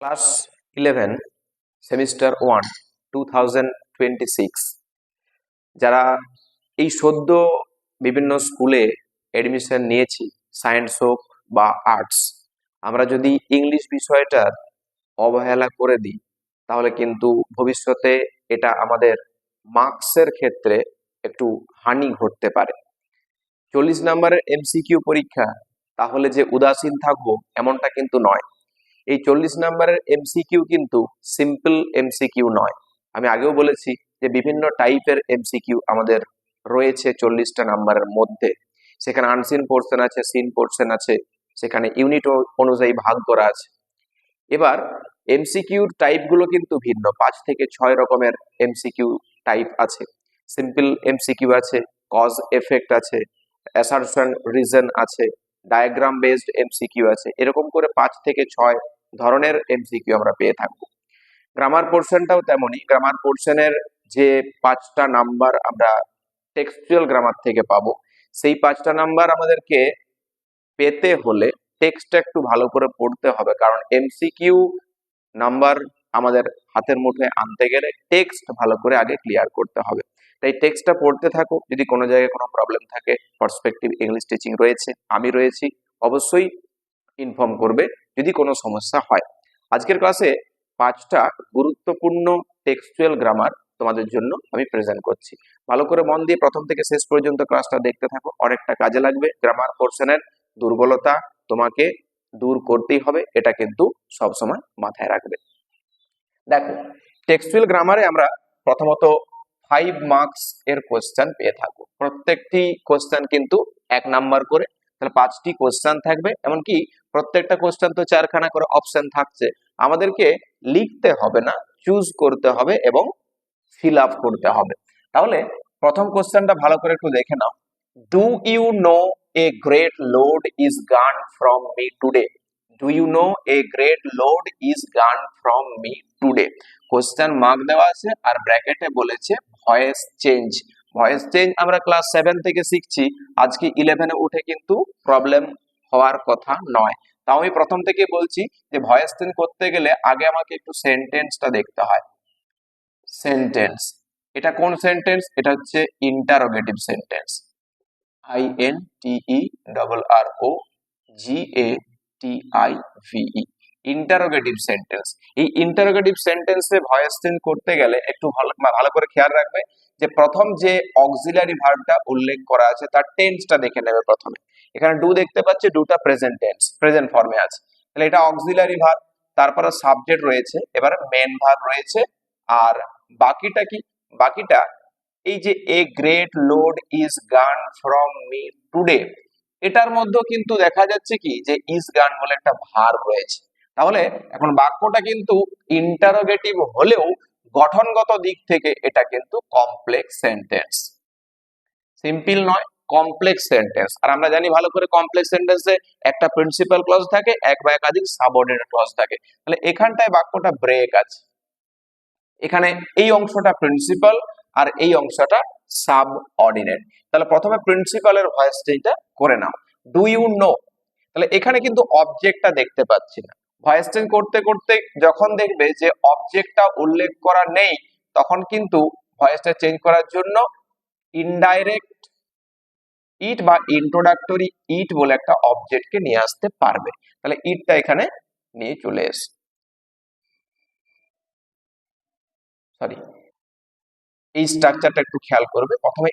Class 11 semester 1 2026 যারা এই সদ্য বিভিন্ন স্কুলে এডমিশন নিয়েছি, সায়েন্স হোক বা আর্টস, আমরা যদি ইংলিশ বিষয়টার অবহেলা করে দিই তাহলে কিন্তু ভবিষ্যতে এটা আমাদের মার্কসের ক্ষেত্রে একটু হানি ঘটতে পারে। 40 নম্বরের এমসিকিউ পরীক্ষা, তাহলে যে উদাসীন থাকবো এমনটা কিন্তু নয়। এই 40 নম্বরের এমসিকিউ কিন্তু সিম্পল এমসিকিউ নয়। আমি আগেও বলেছি যে বিভিন্ন টাইপের এমসিকিউ আমাদের রয়েছে 40টা নাম্বারের মধ্যে। সেখানে আনসিন পোর্শন আছে, সিন পোর্শন আছে, সেখানে ইউনিট অনুযায়ী ভাগ করা আছে। এবার এমসিকিউর টাইপগুলো কিন্তু ভিন্ন, 5 থেকে 6 রকমের এমসিকিউ টাইপ আছে। সিম্পল এমসিকিউ আছে, কজ এফেক্ট আছে, অ্যাসারশন রিজন আছে, ডায়াগ্রাম বেসড এমসিকিউ আছে। এরকম করে 5 থেকে 6 ধরনের এমসিকিউ আমরা পেয়ে থাকবো। গ্রামার পোর্শনটাও তেমনই। গ্রামার পোর্শনের যে 5টা নাম্বার আমরা টেক্সচুয়াল গ্রামার থেকে পাবো, সেই 5টা নাম্বার আমাদেরকে পেতে হলে টেক্সটটা একটু ভালো করে পড়তে হবে, কারণ এমসিকিউ নাম্বার আমাদের হাতের মুঠোয় আনতে গেলে টেক্সট ভালো করে আগে ক্লিয়ার করতে হবে। তাই টেক্সটটা পড়তে থাকো। যদি কোনো জায়গায় কোনো প্রবলেম থাকে, পার্সপেক্টিভ ইংলিশ টিচিং রয়েছে, আমি রয়েছি, অবশ্যই ইনফর্ম করবে যদি কোনো সমস্যা হয়। আজকের ক্লাসে 5টা গুরুত্বপূর্ণ টেক্সচুয়াল গ্রামার তোমাদের জন্য আমি প্রেজেন্ট করছি। ভালো করে মন দিয়ে প্রথম থেকে শেষ পর্যন্ত ক্লাসটা দেখতে থাকো, অনেকটা কাজে লাগবে। গ্রামার পোর্শনের দুর্বলতা তোমাকে দূর করতেই হবে, এটা কিন্তু সবসময় মাথায় রাখবে। দেখো, টেক্সচুয়াল গ্রামারে আমরা প্রথমত 5 মার্কস এর কোশ্চেন পেয়ে থাকবো। প্রত্যেকটি কোশ্চেন কিন্তু 1 নাম্বার করে, তাহলে 5টি কোশ্চেন থাকবে। এমনকি প্রত্যেকটা কোশ্চেন তো 4খানা করে অপশন থাকছে, আমাদেরকে লিখতে হবে না, চুজ করতে হবে এবং ফিল আপ করতে হবে। তাহলে প্রথম কোশ্চেনটা ভালো করে একটু দেখে নাও। Do you know a great load is gone from me today? Do you know a great load is gone from me today? Question mark দেওয়া আছে আর ব্র্যাকেটে বলেছে ভয়েস চেঞ্জ। ভয়েস চেঞ্জ আমরা ক্লাস 7 থেকে শিখছি, আজকে 11-এ উঠে কিন্তু প্রবলেম হওয়ার কথা নয়। তাও আমি প্রথম থেকে বলছি যে ভয়েস চেঞ্জ করতে গেলে আগে আমাকে একটু সেন্টেন্সটা দেখতে হয়। সেন্টেন্স, এটা কোন সেন্টেন্স? এটা হচ্ছে interrogative sentence. INTERROGATIVE, interrogative sentence. এই ইন্টারোগেটিভ সেন্টেন্সে ভয়েস চেঞ্জ করতে গেলে একটু ভালো করে খেয়াল রাখবে যে প্রথম যে অক্সিলারি ভার্বটা উল্লেখ করা আছে তার টেন্সটা দেখে নেবে প্রথমে। এখানে ডু দেখতে পাচ্ছি, ডুটা প্রেজেন্ট টেন্স, প্রেজেন্ট ফর্মে আছে, তাহলে এটা অক্সিলারি ভার্ব। তারপরে সাবজেক্ট রয়েছে, এবারে মেন ভার্ব রয়েছে। আর বাকিটা কি? বাকিটা এই যে এ great load is gone from me today, এটার মধ্যেও কিন্তু দেখা যাচ্ছে কি যে ইজ গান বলে একটা ভার্ব রয়েছে। তাহলে এখন বাক্যটা কিন্তু ইন্টারোগেটিভ হলেও গঠনগত দিক থেকে এটা কিন্তু কমপ্লেক্স সেন্টেন্স, সিম্পল নয়, কমপ্লেক্স সেন্টেন্স। আর আমরা জানি ভালো করে কমপ্লেক্স সেন্টেন্সে একটা প্রিন্সিপাল ক্লজ থাকে, এক বা একাধিক সাবঅর্ডিনেট ক্লজ থাকে। তাহলে এখানটায় বাক্যটা ব্রেক আছে, এখানে এই অংশটা প্রিন্সিপাল আর এই অংশটা সাবঅর্ডিনেট। তাহলে প্রথমে প্রিন্সিপালের ভয়েস চেঞ্জটা করে নাও। ডু ইউ নো, তাহলে এখানে কিন্তু অবজেক্টটা দেখতে পাচ্ছি না। ভয়েস চেঞ্জ করতে করতে যখন দেখবে যে অবজেক্টটা উল্লেখ করা নেই, তখন কিন্তু ভয়েসটা চেঞ্জ করার জন্য ইনডাইরেক্ট ইট বা ইন্ট্রোডাক্টরি ইট বলে একটা অবজেক্টকে নিয়ে আসতে পারবে। তাহলে ইটটা এখানে নিয়ে চলে এসে, সরি, এই স্ট্রাকচারটা একটু খেয়াল করবে। প্রথমে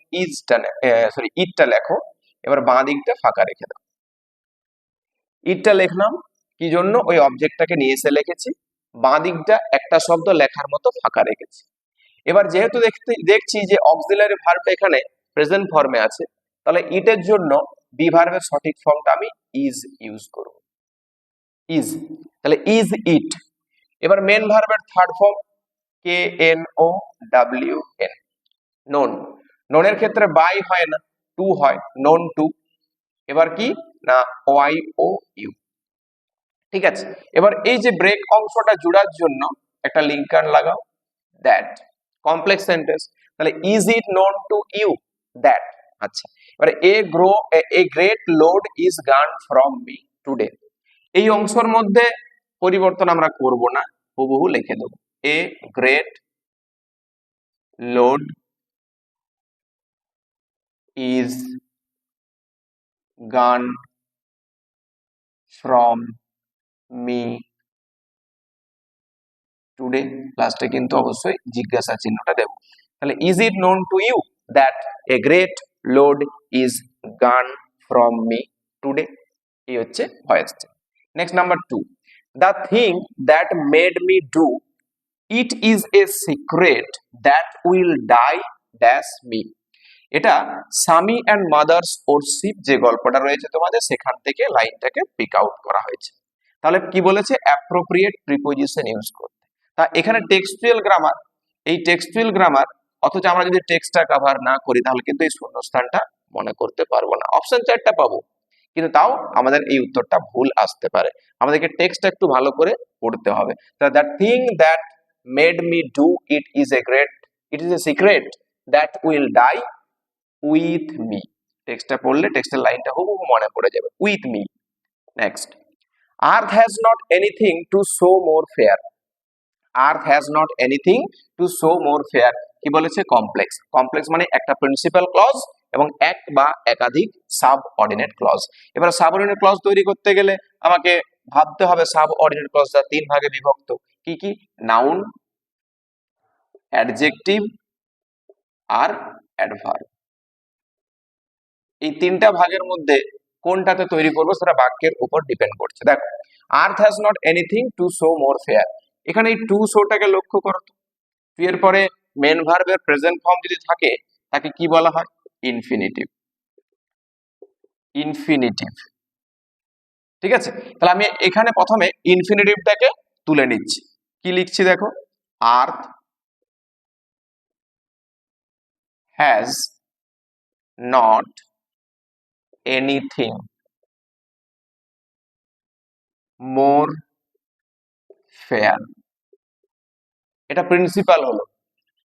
ইটটা লেখো, এবার বাঁ দিকটা ফাঁকা রেখে দাও। ইটটা লিখলাম, কি জন্য? ওই অবজেক্টটাকে নিয়ে এসে লিখেছি। বাঁ দিকটা একটা শব্দ লেখার মতো ফাঁকা রেখেছি। এবার যেহেতু দেখছি যে অক্সিলারি ভার্ব এখানে প্রেজেন্ট ফর্মে আছে, তাহলে ইটের জন্য বি ভার্বের সঠিক ফর্মটা আমি ইজ ইউজ করব, ইজ। তাহলে ইজ ইট। এবার মেন ভার্বের থার্ড ফর্ম KNOWN, নোন। নোনের ক্ষেত্রে বাই হয় না, টু হয়, নোন টু। এবার কি না YOU, ঠিক আছে। এবার এই যে ব্রেক অংশটা জোড়ার জন্য একটা লিঙ্কার লাগাও, দ্যাট, কমপ্লেক্স সেন্টেন্স। তাহলে is it known to you that. আচ্ছা, এবার a great load is gone from me today, এই অংশের মধ্যে পরিবর্তন আমরা করব না, হুবহু লিখে দেবো। A great load is gone from me today, লাস্টে কিন্তু অবশ্যই জিজ্ঞাসা চিহ্নটা দেব। তাহলে is it known to you that a great load is gone from me today, এই হচ্ছে voice change. Next number 2, the thing that made me do it is a secret that will die dash me. এটা স্বামী and mother's worship যে গল্পটা রয়েছে তোমাদের, সেখান থেকে লাইনটাকে পিক আউট করা হয়েছে। তাহলে কি বলেছে, অ্যাপ্রোপ্রিয়েট প্রিপোজিশন ইউজ করতে। তা এখানে টেক্সচুয়াল গ্রামার, এই টেক্সচুয়াল গ্রামার, অথচ আমরা যদি টেক্সটটা কভার না করি তাহলে কিন্তু এই শূন্যস্থানটা মনে করতে পারবো না। অপশন 4টা পাবো, কিন্তু তাও আমাদের এই উত্তরটা ভুল আসতে পারে। আমাদেরকে টেক্সটটা একটু ভালো করে পড়তে হবে। The thing that made me do it is a secret that will die with me. টেক্সটটা পড়লে টেক্সটের লাইনটা হুবহু মনে পড়ে যাবে, with me. Next, earth has not anything to show more fair. Earth has not anything to show more fair, কি বলেছে, কমপ্লেক্স। কমপ্লেক্স মানে একটা প্রিন্সিপাল ক্লজ এবং এক বা একাধিক সাব অর্ডিনেট ক্লজ। এবার সাব অর্ডিনেট ক্লজ তৈরি করতে গেলে আমাকে ভাবতে হবে সাব অর্ডিনেট ক্লজটা 3 ভাগে বিভক্ত। কি কি? নাউন, অ্যাডজেক্টিভ আর অ্যাডভার্ব। এই 3টা ভাগের মধ্যে কোনটাতে তৈরি করবো সেটা বাক্যের উপর ডিপেন্ড করছে। দেখো, আর্থ has not anything to show more fair, এখানে এই টু শোটাকে লক্ষ্য করো তো। এর পরে মেন ভার্বের প্রেজেন্ট ফর্ম যদি থাকে তাকে কি বলা হয়? ইনফিনিটিভ। ইনফিনিটিভ, ঠিক আছে। তাহলে আমি এখানে প্রথমে ইনফিনিটিভটাকে তুলে নিচ্ছি। কি লিখছি দেখো, আর্থ has not anything more fair. এটা প্রিন্সিপাল হলো,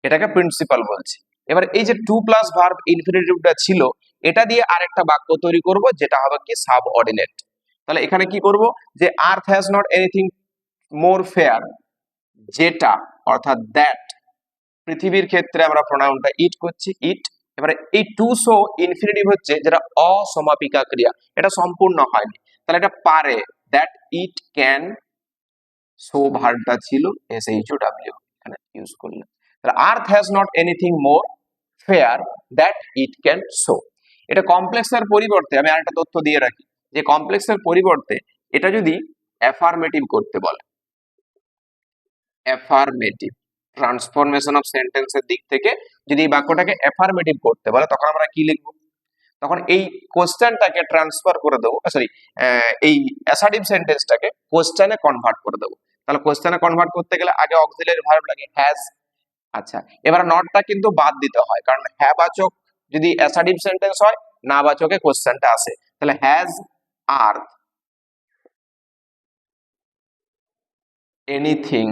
এটাকে প্রিন্সিপাল বলছি। এবার এই যে টু প্লাস ভার্ব ইনফিনিটিভটা ছিল, এটা দিয়ে আরেকটা বাক্য তৈরি করব যেটা হবে কি সাব অর্ডিনেট। তাহলে এখানে কি করব, যে আর্থ has not anything more fair, যেটা অর্থাৎ দ্যাট, পৃথিবীর ক্ষেত্রে আমরা প্রোনাউনটা ইট করছি, ইট। এবারে এই টু শো ইনফিনিটিভ হচ্ছে যেটা অসমাপিকা ক্রিয়া, এটা সম্পূর্ণ হয়নি, তাহলে এটা পারে, দ্যাট ইট ক্যান শো ভার্বটা ছিল SHOW, এখানে ইউজ করলাম। তাহলে আর্থ has not anything more fair that it can show. এটা কমপ্লেক্সের পরিবর্তে আমি আরেকটা তথ্য দিয়ে রাখি, যে কমপ্লেক্সের পরিবর্তে এটা যদি অ্যাফার্মেটিভ করতে বলে, অ্যাফার্মেটিভ ট্রান্সফরমেশন অফ সেন্টেন্সের দিক থেকে যদি এই বাক্যটাকে অ্যাফার্মেটিভ করতে বলে, তখন আমরা কি লিখব? তখন এই কোশ্চেনটাকে ট্রান্সফার করে দেবো, সরি, এই অ্যাসার্টিভ সেন্টেন্সটাকে কোশ্চেনে কনভার্ট করে দেবো। তাহলে কোশ্চেনে কনভার্ট করতে গেলে আগে অক্সিলারি ভার্ব লাগে হ্যাজ। আচ্ছা, এবার নটটা কিন্তু বাদ দিতে হয়, কারণ হ্যাঁ বাচক যদি অ্যাসার্টিভ সেন্টেন্স হয়, না বাচকে কোশ্চেনটা আসে। তাহলে has earth anything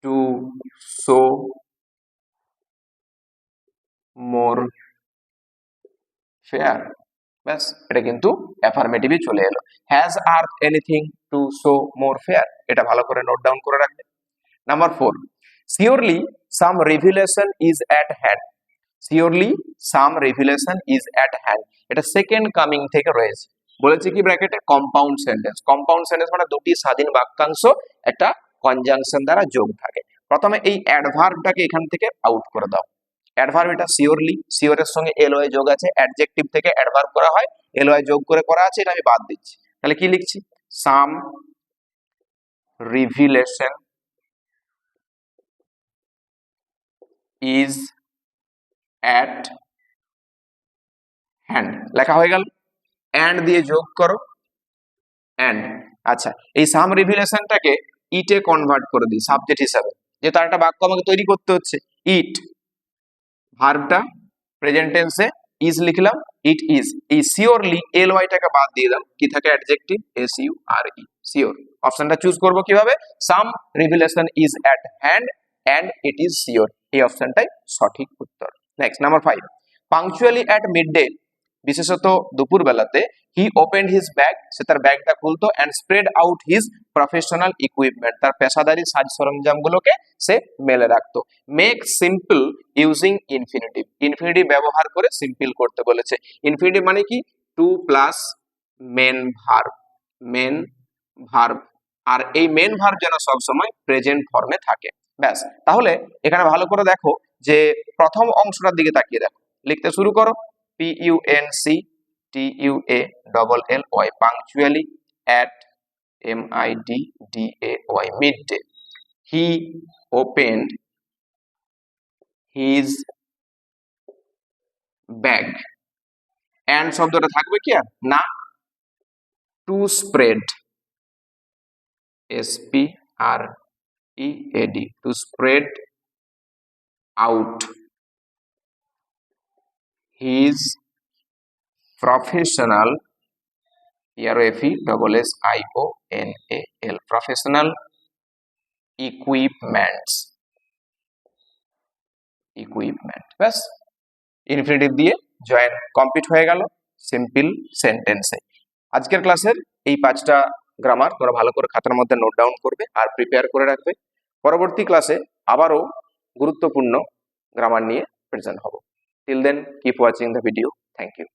to show more fair. ব্যাস, এটা কিন্তু অ্যাফার্মেটিভই চলে এলো। Has earth anything to show more fair, এটা ভালো করে নোট ডাউন করে রাখবে। Number 4, surely some revelation is at hand. Surely some revelation is at hand, এটা সেকেন্ড কামিং থেকে রয়েছে। বলেছে কি ব্র্যাকেটে, কম্পাউন্ড সেন্টেন্স। কম্পাউন্ড সেন্টেন্স মানে দুটি স্বাধীন বাক্যাংশ একটা কনজাংশন দ্বারা যোগ থাকে। প্রথমে এই অ্যাডভার্বটাকে এখান থেকে আউট করে দাও। অ্যাডভার্ব এটা সিওরলি, সিওরের সঙ্গে এলওয়াই যোগ আছে, অ্যাডজেক্টিভ থেকে অ্যাডভার্ব করা হয়, এলওয়াই যোগ করে করা আছে, এটা আমি বাদ দিচ্ছি। তাহলে কি লিখছি, সাম রিভিলেশন ইজ অ্যাট হ্যান্ড, লেখা হয়ে গেল। অ্যান্ড দিয়ে যোগ করো, অ্যান্ড। আচ্ছা, এই সাম রিভিলেশনটাকে ইটে কনভার্ট করে দিই সাবজেক্ট হিসাবে, যে তার একটা বাক্য আমাকে তৈরি করতে হচ্ছে। ইট, ভার্বটা প্রেজেন্ট টেন্সে ইজ লিখলাম, ইট ইজ। এই সিওরলি এলওয়াইটাকে বাদ দিয়ে দাও, কি থাকে, অ্যাডজেক্টিভ SURE, সিওর। অপশনটা চুজ করব কিভাবে, some revelation is at hand and it is sure, এই অপশনটাই সঠিক উত্তর। Next number 5, punctually at mid day বিশেষত দুপুর বেলাতে হি ওপেন্ড হিজ ব্যাগ, সে তার ব্যাগটা খুলতো, and spread out his professional equipment, তার পেশাদারি সাজ সরঞ্জামগুলোকে সে মেলে রাখতো। Make simple using infinitive, infinitive ব্যবহার করে সিম্পল করতে বলেছে। ইনফিনিটিভ মানে কি, to plus main verb, main verb, আর এই মেন ভার্ব যেন সবসময় প্রেজেন্ট ফর্মে থাকে। ব্যাস, তাহলে এখানে ভালো করে দেখো যে প্রথম অংশটার দিকে তাকিয়ে দেখো, লিখতে শুরু করো। PUNCTUALLY, punctually, at MIDDAY, midday. He opened his bag, and শব্দটা থাকবে কি আর না, to spread, SPREAD, to spread out his professional, PROFESSIONAL, professional equipments, ব্যাস, ইনফিনিটিভ দিয়ে জয়েন কমপ্লিট হয়ে গেল সিম্পল সেন্টেন্সে। আজকের ক্লাসের এই 5টা গ্রামার তোমরা ভালো করে খাতার মধ্যে নোট ডাউন করবে আর প্রিপেয়ার করে রাখবে। পরবর্তী ক্লাসে আবারও গুরুত্বপূর্ণ গ্রামার নিয়ে প্রেজেন্ট হব। Till then, keep watching the video. Thank you.